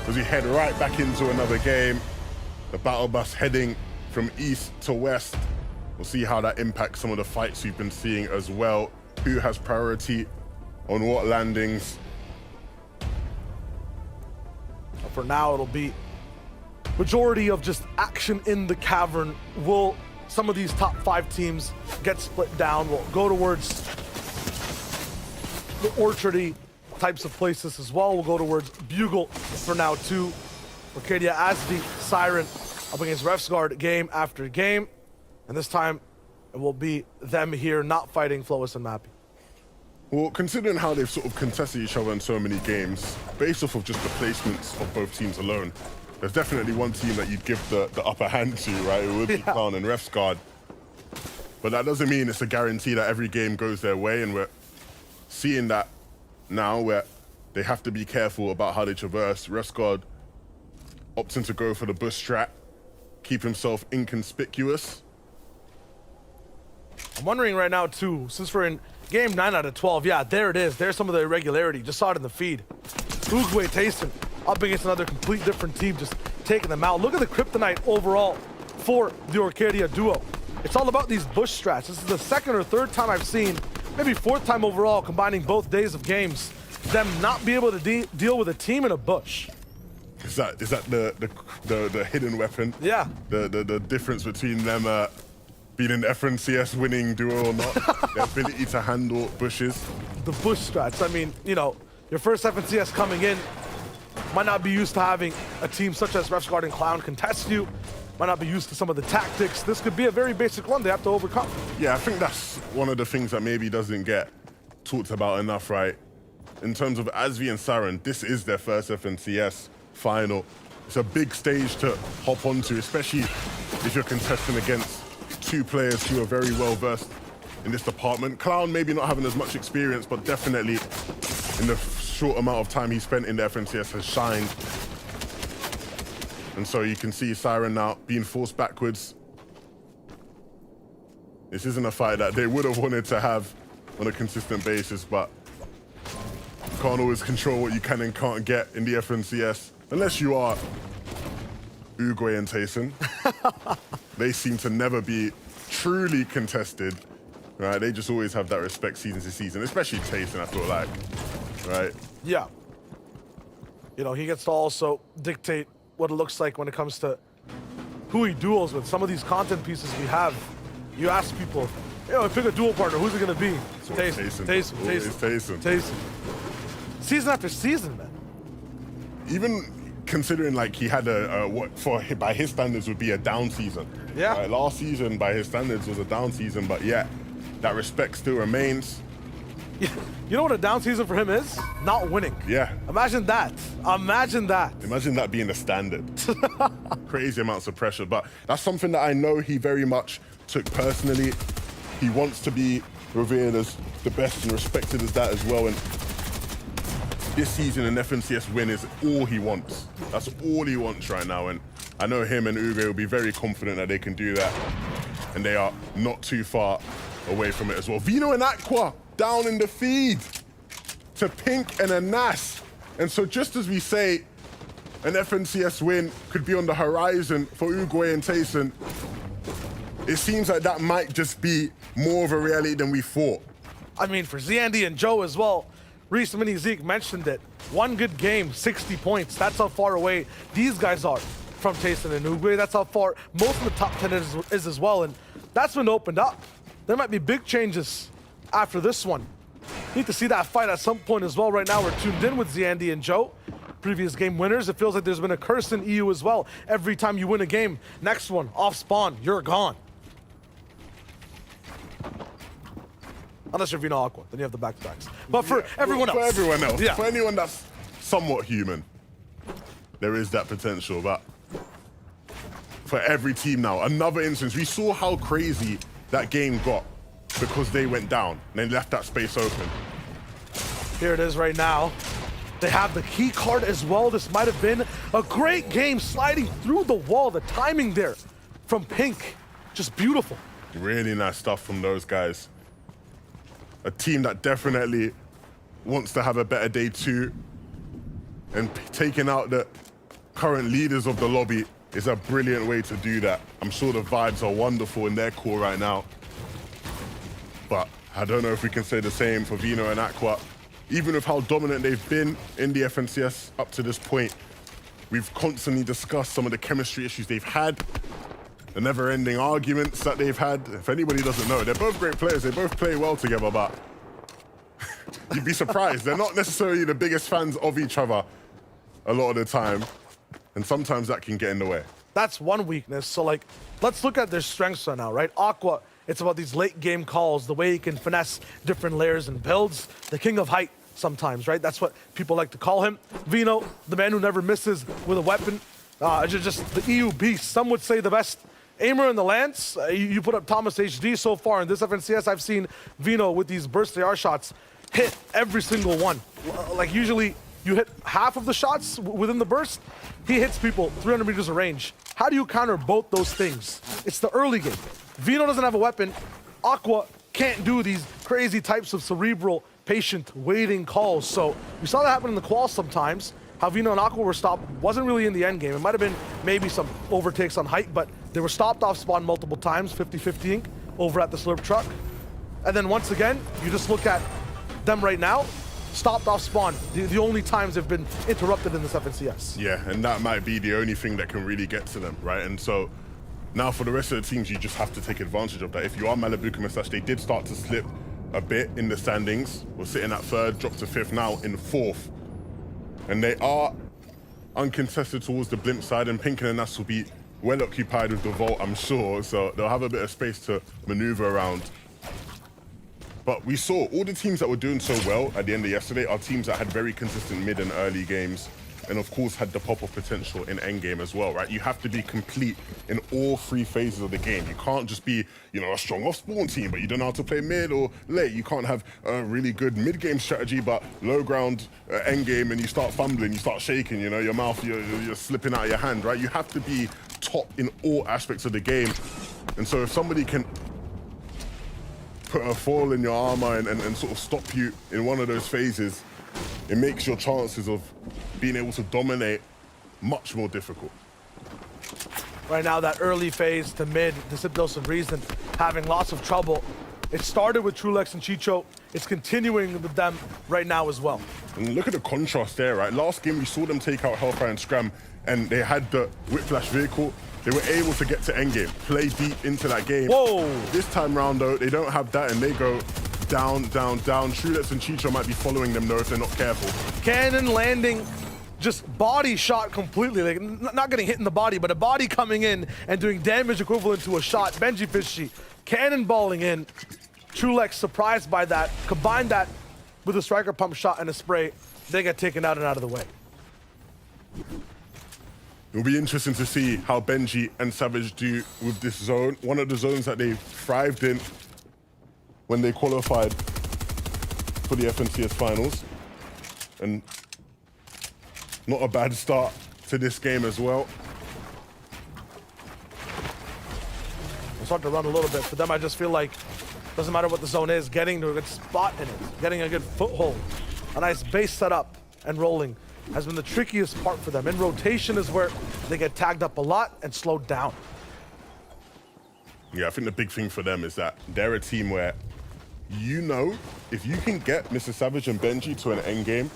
as we head right back into another game. The battle bus heading from east to west. We'll see how that impacts some of the fights we've been seeing as well. Who has priority on what landings? For now, it'll be majority of just action in the cavern. Will some of these top 5 teams get split down? We'll go towards the orchardy types of places as well. We'll go towards Bugle for now too. Arcadia Asvi, Siren up against Refsguard game after game. And this time it will be them here not fighting Flois and Mappy. Well, considering how they've sort of contested each other in so many games, based off of just the placements of both teams alone, there's definitely one team that you'd give the upper hand to, right? It would be Clown and Refsguard. But that doesn't mean it's a guarantee that every game goes their way, and we're seeing that now where they have to be careful about how they traverse. Refsguard opting to go for the bush strat, keep himself inconspicuous. I'm wondering right now too, since we're in game 9 out of 12, yeah, there it is. There's some of the irregularity. Just saw it in the feed. Uguay Tayson up against another complete different team, just taking them out. Look at the Kryptonite overall for the Arcadia duo. It's all about these bush strats. This is the 2nd or 3rd time I've seen, maybe 4th time overall, combining both days of games, them not be able to deal with a team in a bush. Is that the hidden weapon? Yeah. The difference between them being an FNCS winning duo or not, the ability to handle bushes. The bush strats. I mean, you know, your first FNCS coming in might not be used to having a team such as Refsguard and Clown contest you, might not be used to some of the tactics. This could be a very basic one they have to overcome. Yeah, I think that's one of the things that maybe doesn't get talked about enough, right? In terms of Asvi and Siren, this is their first FNCS final. It's a big stage to hop onto, especially if you're contesting against 2 players who are very well versed in this department. Clown maybe not having as much experience, but definitely in the short amount of time he spent in the FNCS has shined. And so you can see Siren now being forced backwards. This isn't a fight that they would have wanted to have on a consistent basis, but you can't always control what you can and can't get in the FNCS, unless you are Uguay and Tayson. They seem to never be truly contested, right? They just always have that respect season to season, especially Tayson, I feel like, right? Yeah. You know, he gets to also dictate what it looks like when it comes to who he duels with. Some of these content pieces we have, you ask people, you know, pick a duel partner, who's it gonna be? Tayson. Season after season, man. Even considering like he had by his standards would be a down season. Yeah. Right? Last season by his standards was a down season, but yeah, that respect still remains. You know what a down season for him is? Not winning. Yeah. Imagine that. Imagine that. Imagine that being the standard. Crazy amounts of pressure, but that's something that I know he very much took personally. He wants to be revered as the best and respected as that as well. And this season, an FNCS win is all he wants. That's all he wants right now. And I know him and Uguay will be very confident that they can do that. And they are not too far away from it as well. Vino and Aqua down in the feed to Pink and Anas. And so just as we say, an FNCS win could be on the horizon for Uguay and Tayson, it seems like that might just be more of a reality than we thought. I mean, for Zandy and Joe as well, Reese Mini Zeke mentioned it. One good game, 60 points. That's how far away these guys are from Tayson and Uguay. That's how far most of the top 10 is as well. And that's been opened up. There might be big changes after this one. Need to see that fight at some point as well. Right now, we're tuned in with Zandy and Joe. Previous game winners. It feels like there's been a curse in EU as well. Every time you win a game, next one, off spawn, you're gone. Unless you're Vino Aqua, then you have the back-to-backs. But for everyone else. For everyone else. Yeah. For anyone that's somewhat human, there is that potential. But for every team now, another instance. We saw how crazy that game got because they went down and they left that space open. Here it is right now. They have the key card as well. This might have been a great game sliding through the wall. The timing there from Pink, just beautiful. Really nice stuff from those guys. A team that definitely wants to have a better day too, and taking out the current leaders of the lobby is a brilliant way to do that. I'm sure the vibes are wonderful in their core right now. But I don't know if we can say the same for Vino and Aqua. Even with how dominant they've been in the FNCS up to this point, we've constantly discussed some of the chemistry issues they've had, the never-ending arguments that they've had. If anybody doesn't know, they're both great players. They both play well together, but you'd be surprised. They're not necessarily the biggest fans of each other a lot of the time, and sometimes that can get in the way. That's one weakness. So, like, let's look at their strengths right now, right? Aqua, it's about these late game calls, the way he can finesse different layers and builds. The king of height sometimes, right? That's what people like to call him. Vino, the man who never misses with a weapon. Just the EU beast. Some would say the best aimer in the lands. You put up Thomas HD so far in this FNCS. I've seen Vino with these burst AR shots hit every single one. Like, usually you hit half of the shots within the burst. He hits people 300 meters of range. How do you counter both those things? It's the early game. Vino doesn't have a weapon. Aqua can't do these crazy types of cerebral, patient, waiting calls. So we saw that happen in the qual sometimes. How Vino and Aqua were stopped wasn't really in the end game. It might have been maybe some overtakes on height, but they were stopped off spawn multiple times, 50-50 ink over at the slurp truck. And then once again, you just look at them right now, stopped off spawn. The only times they've been interrupted in this FNCS. Yeah, and that might be the only thing that can really get to them, right? And so now for the rest of the teams, you just have to take advantage of that. If you are Malibu Mustache, they did start to slip a bit in the standings. We're sitting at third, dropped to fifth, now in fourth. And they are uncontested towards the blimp side, and Pink and Nas will be well occupied with the vault, I'm sure. So they'll have a bit of space to maneuver around. But we saw all the teams that were doing so well at the end of yesterday are teams that had very consistent mid and early games, and of course had the pop-up potential in endgame as well, right? You have to be complete in all three phases of the game. You can't just be, you know, a strong off-spawn team, but you don't know how to play mid or late. You can't have a really good mid-game strategy, but low ground endgame, and you start fumbling, you start shaking, you know, your mouth, you're slipping out of your hand, right? You have to be top in all aspects of the game. And so if somebody can put a fall in your armor and sort of stop you in one of those phases, it makes your chances of being able to dominate much more difficult. Right now, that early phase to mid, the Sipdos and Reason having lots of trouble. It started with Trulex and Chicho. It's continuing with them right now as well. And look at the contrast there, right? Last game, we saw them take out Hellfire and Scram, and they had the Whiplash vehicle. They were able to get to endgame, play deep into that game. Whoa! This time round, though, they don't have that, and they go down, down, down. Trulex and Chicho might be following them, though, if they're not careful. Cannon landing, just body shot completely. Like, not getting hit in the body, but a body coming in and doing damage equivalent to a shot. Benji Fishy, cannonballing in. Trulex surprised by that. Combine that with a striker pump shot and a spray, they get taken out and out of the way. It'll be interesting to see how Benji and Savage do with this zone. One of the zones that they thrived in when they qualified for the FNCS finals. And not a bad start to this game as well. We'll start to run a little bit. For them, I just feel like doesn't matter what the zone is, getting to a good spot in it, getting a good foothold, a nice base setup and rolling has been the trickiest part for them. In rotation is where they get tagged up a lot and slowed down. Yeah, I think the big thing for them is that they're a team where, you know, if you can get Mr. Savage and Benji to an end game,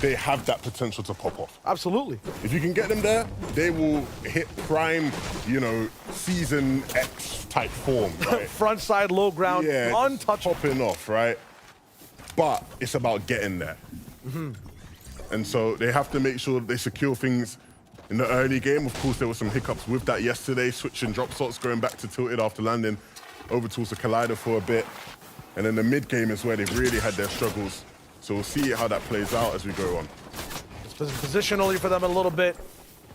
they have that potential to pop off. Absolutely. If you can get them there, they will hit prime, you know, season X type form, right? Front side, low ground, yeah, untouchable. Popping off, right? But it's about getting there. And so they have to make sure they secure things in the early game. Of course, there were some hiccups with that yesterday, switching drop slots, going back to Tilted after landing over towards the Collider for a bit. And then the mid game is where they've really had their struggles. So we'll see how that plays out as we go on. It's been positionally for them a little bit.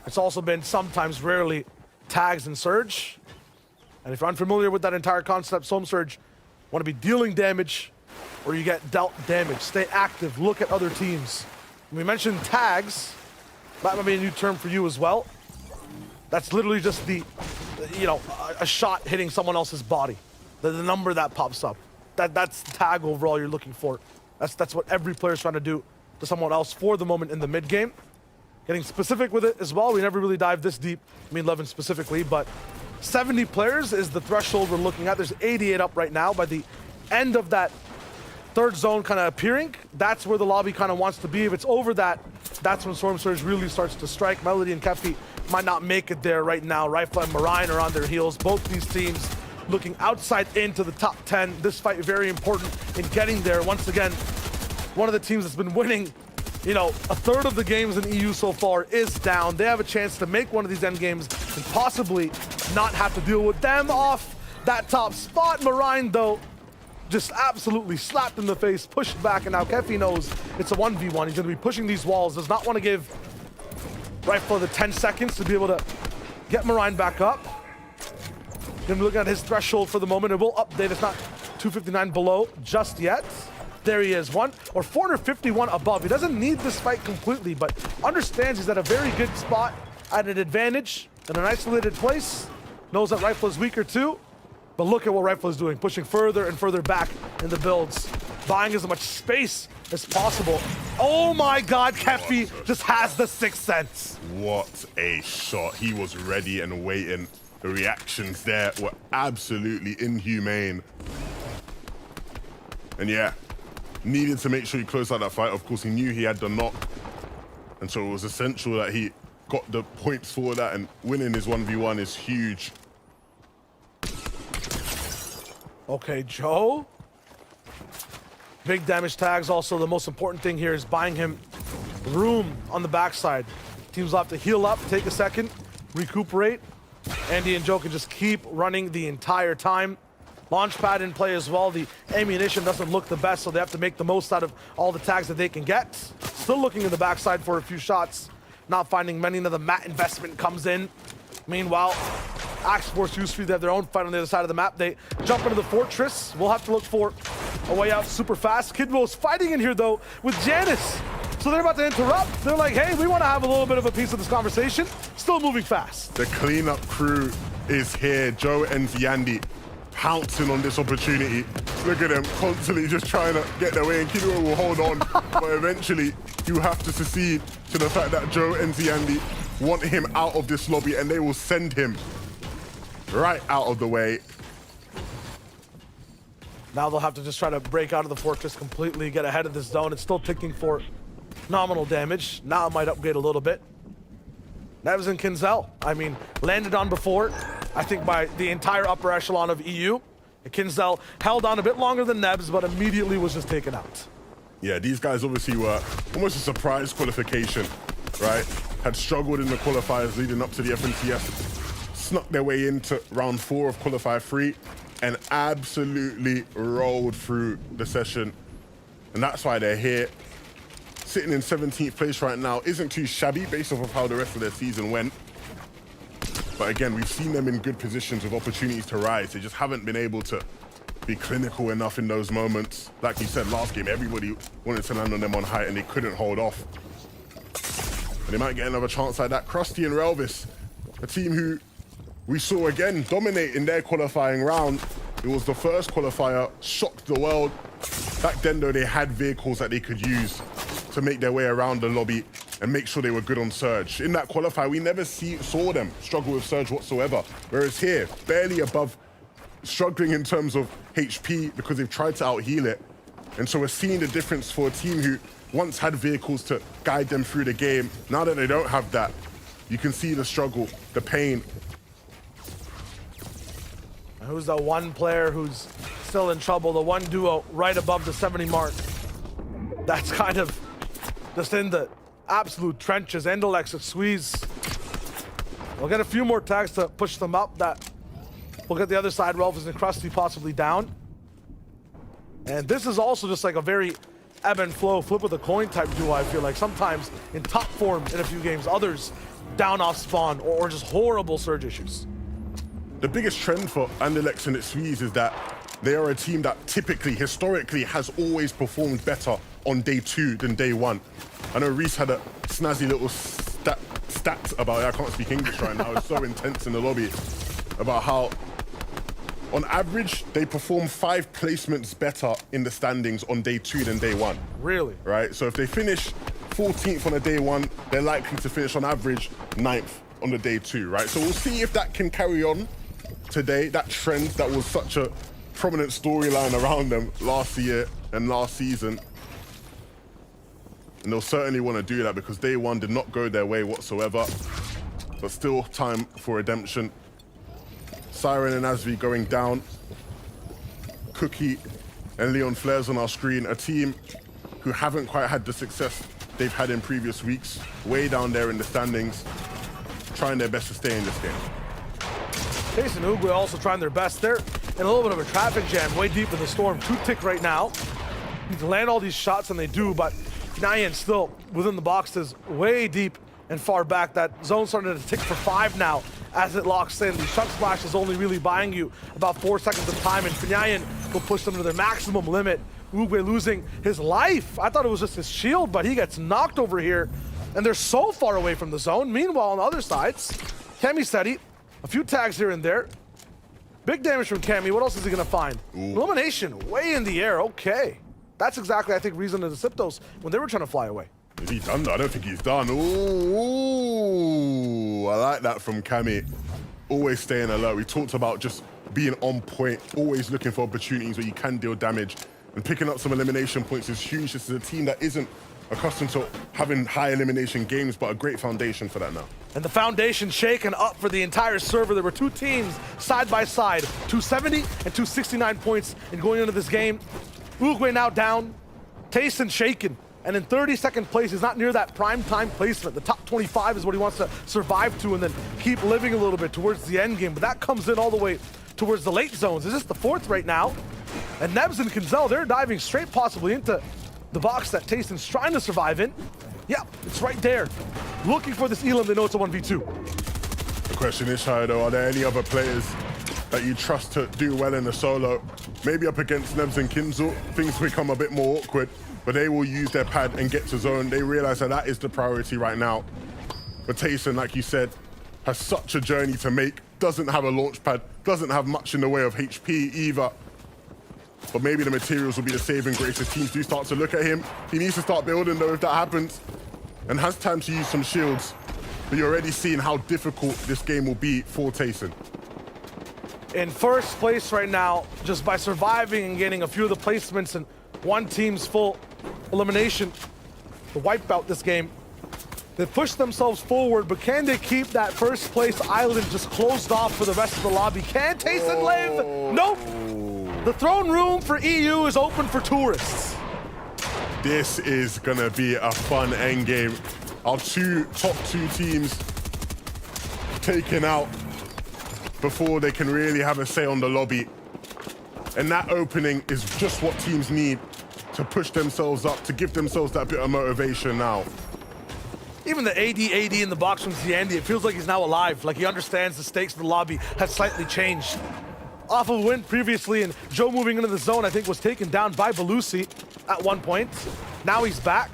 It's also been sometimes, rarely, tags and surge. And if you're unfamiliar with that entire concept, Soam Surge, want to be dealing damage or you get dealt damage. Stay active, look at other teams. We mentioned tags. That might be a new term for you as well. That's literally just the, you know, a shot hitting someone else's body. The number that pops up. That's tag overall you're looking for. That's what every player is trying to do to someone else for the moment in the mid game. Getting specific with it as well, we never really dived this deep, I mean 11 specifically, but 70 players is the threshold we're looking at. There's 88 up right now. By the end of that third zone kind of appearing, that's where the lobby kind of wants to be. If it's over that, that's when Storm Surge really starts to strike. Melody and Kefi might not make it there right now. Rifle and Marine are on their heels. Both these teams looking outside into the top 10. This fight very important in getting there. Once again, one of the teams that's been winning, you know, a third of the games in EU so far is down. They have a chance to make one of these end games and possibly not have to deal with them off that top spot. Marine, though, just absolutely slapped in the face, pushed back, and now Kefi knows it's a 1v1. He's going to be pushing these walls, does not want to give Rifle the 10 seconds to be able to get Marine back up. Going to be looking at his threshold for the moment. It will update. It's not 259 below just yet. There he is, 451 above. He doesn't need this fight completely, but understands he's at a very good spot, at an advantage, in an isolated place. Knows that Rifle is weaker too, but look at what Rifle is doing, pushing further and further back in the builds, buying as much space as possible. Oh my God, Kefi just has the sixth sense. What a shot. He was ready and waiting. The reactions there were absolutely inhumane. And yeah, needed to make sure he closed out that fight. Of course, he knew he had the knock. And so it was essential that he got the points for that, and winning his 1v1 is huge. Okay, Joe. Big damage tags. Also, the most important thing here is buying him room on the backside. Teams will have to heal up, take a second, recuperate. Andy and Joe can just keep running the entire time. Launchpad in play as well. The ammunition doesn't look the best, so they have to make the most out of all the tags that they can get. Still looking in the backside for a few shots. Not finding many. Another mat investment comes in. Meanwhile, Axe Force Usefree, they have their own fight on the other side of the map. They jump into the fortress. We'll have to look for a way out super fast. Kidwo's fighting in here, though, with Janice. So they're about to interrupt. They're like, hey, we want to have a little bit of a piece of this conversation. Still moving fast. The cleanup crew is here. Joe and Yandy pouncing on this opportunity. Look at them constantly just trying to get their way, and Kidwo will hold on. But eventually, you have to secede to the fact that Joe and Yandy want him out of this lobby, and they will send him right out of the way. Now they'll have to just try to break out of the fortress completely, get ahead of this zone. It's still ticking for nominal damage. Now it might upgrade a little bit. Nevs and Kinzel, I mean, landed on before, I think by the entire upper echelon of EU. Kinzel held on a bit longer than Nebs, but immediately was just taken out. Yeah, these guys obviously were almost a surprise qualification, right? Had struggled in the qualifiers leading up to the FNCS, snuck their way into round 4 of qualifier 3, and absolutely rolled through the session. And that's why they're here. Sitting in 17th place right now isn't too shabby based off of how the rest of their season went. But again, we've seen them in good positions with opportunities to rise. They just haven't been able to be clinical enough in those moments. Like you said last game, everybody wanted to land on them on height and they couldn't hold off. And they might get another chance like that. Krusty and Relvis, a team who we saw again dominate in their qualifying round. It was the first qualifier, shocked the world. Back then though, they had vehicles that they could use to make their way around the lobby and make sure they were good on Surge. In that qualifier, we never saw them struggle with Surge whatsoever. Whereas here, barely above, struggling in terms of HP because they've tried to out-heal it. And so we're seeing the difference for a team who once had vehicles to guide them through the game. Now that they don't have that, you can see the struggle, the pain. Who's the one player who's still in trouble? The one duo right above the 70 mark. That's kind of just in the absolute trenches. Endelex, squeeze. We'll get a few more tags to push them up. That we'll get the other side, Relvis and Krusty possibly down. And this is also just like a very ebb and flow, flip with a coin type duo, I feel like. Sometimes in top form in a few games, others down off spawn or just horrible Surge issues. The biggest trend for Andelex and its Swedes is that they are a team that typically, historically, has always performed better on day 2 than day 1. I know Reese had a snazzy little stat about it. I can't speak English right now. It's so intense in the lobby about how, on average, they perform 5 placements better in the standings on day 2 than day 1. Really? Right? So if they finish 14th on a day one. They're likely to finish on average 9th on the day two, right? So we'll see if that can carry on today, that trend that was such a prominent storyline around them last year and last season. And they'll certainly want to do that because day one did not go their way whatsoever. But still time for redemption. Siren and Asvi going down. Cookie and Leon Flares on our screen, a team who haven't quite had the success they've had in previous weeks, way down there in the standings, trying their best to stay in this game. Chase and Uguay also trying their best. They're in a little bit of a traffic jam, way deep in the storm. 2-tick right now. Need to land all these shots, and they do, but Nyan still within the boxes, way deep and far back. That zone starting to tick for 5 now as it locks in. The chunk splash is only really buying you about 4 seconds of time, and Nyan will push them to their maximum limit. Uguay losing his life. I thought it was just his shield, but he gets knocked over here, and they're so far away from the zone. Meanwhile, on the other sides, Cammy steady, a few tags here and there. Big damage from Cammy. What else is he gonna find? Ooh. Elimination way in the air. Okay. That's exactly, I think, reason to zip those when they were trying to fly away. Is he done that? I don't think he's done. Ooh, I like that from Cammy. Always staying alert. We talked about just being on point, always looking for opportunities where you can deal damage. And picking up some elimination points is huge. This is a team that isn't accustomed to having high elimination games, but a great foundation for that now. And the foundation shaken up for the entire server. There were 2 teams side by side, 270 and 269 points in going into this game. Uguay now down, Tayson shaken, and in 32nd place, he's not near that prime time placement. The top 25 is what he wants to survive to and then keep living a little bit towards the end game, but that comes in all the way towards the late zones. Is this the 4th right now? And Nebs and Kinzel, they're diving straight possibly into the box that Tayson's trying to survive in. Yep, it's right there. Looking for this Elam, they know it's a 1v2. The question is, Shai, though, are there any other players that you trust to do well in the solo? Maybe up against Nebs and Kinzel, things become a bit more awkward, but they will use their pad and get to zone. They realize that that is the priority right now. But Tayson, like you said, has such a journey to make, doesn't have a launch pad, doesn't have much in the way of HP either. But maybe the materials will be the saving grace as teams do start to look at him. He needs to start building, though, if that happens, and has time to use some shields. But you're already seeing how difficult this game will be for Tayson. In first place right now, just by surviving and getting a few of the placements and one team's full elimination to wipe out this game. They push themselves forward, but can they keep that first place island just closed off for the rest of the lobby? Can Tayson live? Nope. The throne room for EU is open for tourists. This is gonna be a fun endgame. Our top two teams taken out before they can really have a say on the lobby. And that opening is just what teams need to push themselves up, to give themselves that bit of motivation now. Even the AD in the box from Ziandi, it feels like he's now alive, like he understands the stakes of the lobby has slightly changed. Off of a win previously, and Joe moving into the zone, I think, was taken down by Belusi at one point. Now he's back.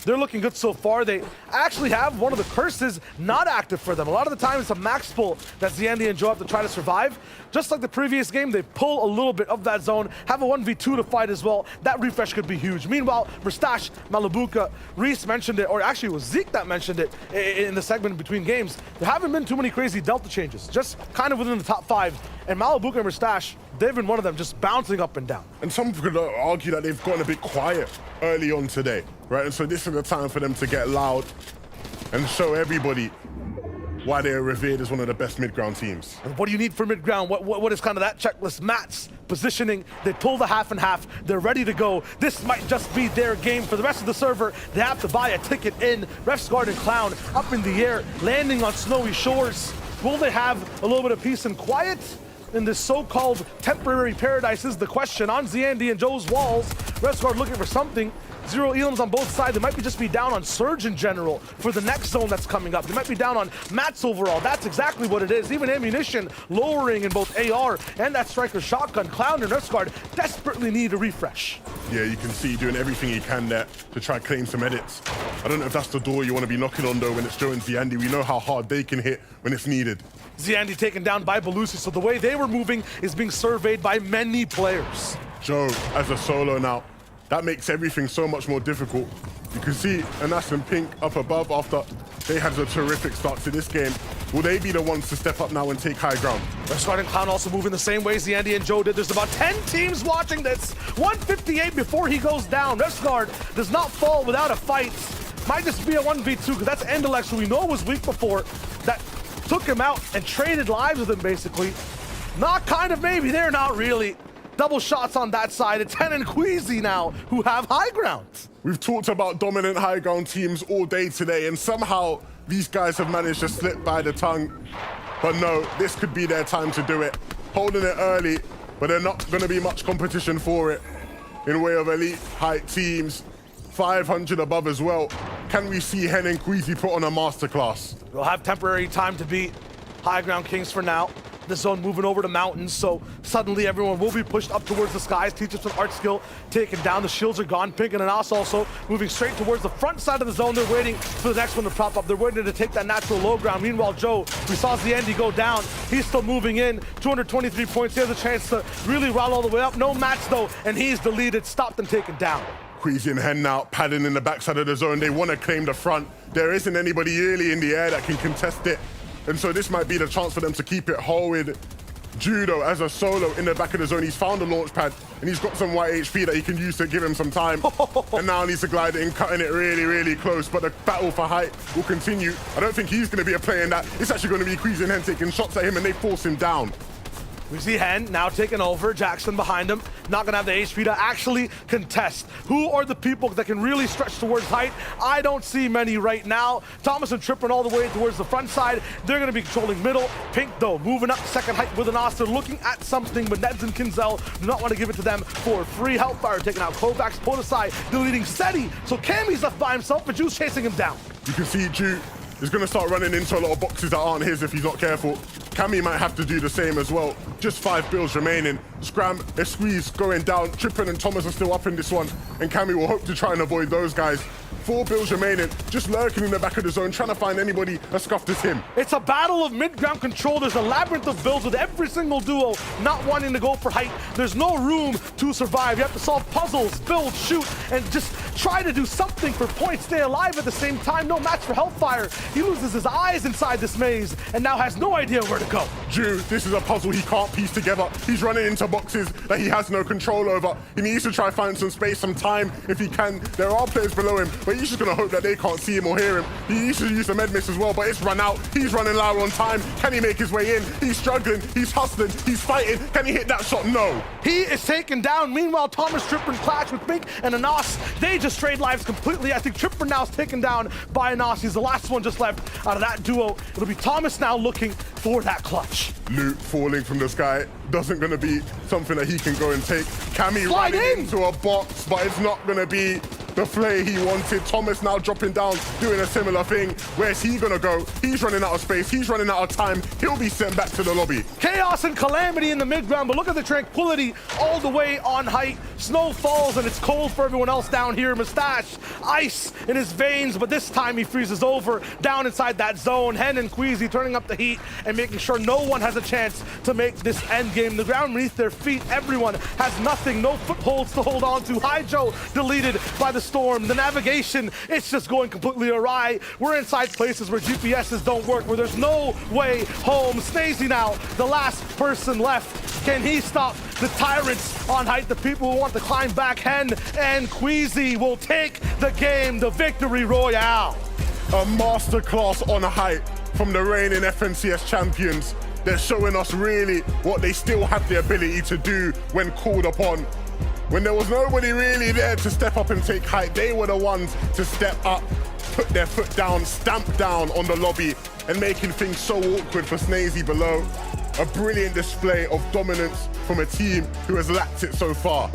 They're looking good so far. They actually have one of the curses not active for them. A lot of the time, it's a max pull that Ziandi and Joe have to try to survive. Just like the previous game, they pull a little bit of that zone, have a 1v2 to fight as well. That refresh could be huge. Meanwhile, Mustache, Malabuka, Reese mentioned it, or actually it was Zeke that mentioned it in the segment between games. There haven't been too many crazy Delta changes, just kind of within the top 5. And Malabuka and Mustache, they've been one of them just bouncing up and down. And some could argue that they've gotten a bit quiet early on today, right? And so this is the time for them to get loud and show everybody why they're revered as one of the best mid-ground teams. And what do you need for mid-ground? What is kind of that checklist? Mats, positioning, they pull the half and half, they're ready to go. This might just be their game. For the rest of the server, they have to buy a ticket in. Ref's Guard and Clown up in the air, landing on snowy shores. Will they have a little bit of peace and quiet in this so-called temporary paradise is the question. On Ziandi and Joe's walls, Ref's Guard looking for something. 0 Elams on both sides. They might be just be down on Surge in general for the next zone that's coming up. They might be down on Mats overall. That's exactly what it is. Even ammunition lowering in both AR and that striker shotgun. Clown and Ref's Guard desperately need a refresh. Yeah, you can see doing everything he can there to try to claim some edits. I don't know if that's the door you want to be knocking on, though, when it's Joe and Ziandi. We know how hard they can hit when it's needed. Ziandi taken down by Belusi, so the way they were moving is being surveyed by many players. Joe, as a solo now, that makes everything so much more difficult. You can see Anas and Pink up above after they had a terrific start to this game. Will they be the ones to step up now and take high ground? Red Squad and Clown also moving the same way as the Andy and Joe did. There's about 10 teams watching this. 158 before he goes down. Red Squad does not fall without a fight. Might just be a 1v2 because that's Endelex, who we know was weak before, that took him out and traded lives with him basically. Not kind of maybe, they're not really. Double shots on that side. It's Hen and Queasy now who have high ground. We've talked about dominant high ground teams all day today, and somehow these guys have managed to slip by the tongue. But no, this could be their time to do it. Holding it early, but they're not going to be much competition for it in way of elite height teams. 500 above as well. Can we see Hen and Queasy put on a masterclass? We'll have temporary time to beat high ground kings for now. The zone moving over to mountains, so suddenly everyone will be pushed up towards the skies. Teach us some art skill, taken down. The shields are gone. Pink and Anas also moving straight towards the front side of the zone. They're waiting for the next one to prop up. They're waiting to take that natural low ground. Meanwhile, Joe, we saw Zandy go down. He's still moving in. 223 points. He has a chance to really roll all the way up. No match though, and he's deleted, stopped and taken down. Queasy and Hen now padding in the backside of the zone. They want to claim the front. There isn't anybody really in the air that can contest it. And so this might be the chance for them to keep it whole with Judo as a solo in the back of the zone. He's found a launch pad and he's got some white HP that he can use to give him some time. And now needs to glide in, cutting it really, really close. But the battle for height will continue. I don't think he's going to be a player in that. It's actually going to be Queasy and Hen taking shots at him and they force him down. We see Hen now taking over, Jackson behind him, not gonna have the HP to actually contest. Who are the people that can really stretch towards height? I don't see many right now. Thomas and Trippin all the way towards the front side. They're gonna be controlling middle. Pink though, moving up second height with an Oster, looking at something, but Neds and Kinzel do not want to give it to them for free. Hellfire taking out Kovacs, pulled aside, deleting Seti. So Cammy's left by himself, but Juice chasing him down. You can see Ju is going to start running into a lot of boxes that aren't his if he's not careful. Cammy might have to do the same as well. Just 5 builds remaining. Scram, a squeeze going down. Trippin and Thomas are still up in this one, and Cammy will hope to try and avoid those guys. 4 builds remaining, just lurking in the back of the zone, trying to find anybody as scuffed as him. It's a battle of mid-ground control. There's a labyrinth of builds with every single duo not wanting to go for height. There's no room to survive. You have to solve puzzles, build, shoot, and just try to do something for points. Stay alive at the same time. No match for Hellfire. He loses his eyes inside this maze and now has no idea where to go. Ju, this is a puzzle he can't piece together. He's running into boxes that he has no control over. He needs to try to find some space, some time if he can. There are players below him, but he's just going to hope that they can't see him or hear him. He needs to use the med miss as well, but it's run out. He's running low on time. Can he make his way in? He's struggling. He's hustling. He's fighting. Can he hit that shot? No. He is taken down. Meanwhile, Thomas, Trippin clash with Pink and Anas. They just trade lives completely. I think Trippin now is taken down by Anas. He's the last one just left out of that duo. It'll be Thomas now looking for that clutch. Loot falling from the sky doesn't going to be something that he can go and take. Cammy Slide running in into a box, but it's not going to be the play he wanted. Thomas now dropping down, doing a similar thing. Where's he going to go? He's running out of space. He's running out of time. He'll be sent back to the lobby. Chaos and calamity in the mid-ground, but look at the tranquility all the way on height. Snow falls and it's cold for everyone else down here. Mustache, ice in his veins, but this time he freezes over down inside that zone. Hen and Queasy turning up the heat and making sure no one has a chance to make this end game. The ground beneath their feet, everyone has nothing, no footholds to hold on to. Hydro deleted by the storm. The navigation, it's just going completely awry. We're inside places where GPSs don't work, where there's no way home. Snazy now, the last person left. Can he stop the tyrants on height, the people who want to climb back? Hen and Queasy will take the game, the victory royale. A masterclass on height from the reigning FNCS champions. They're showing us really what they still have the ability to do when called upon. When there was nobody really there to step up and take height, they were the ones to step up, put their foot down, stamp down on the lobby, and making things so awkward for Snazy below. A brilliant display of dominance from a team who has lacked it so far.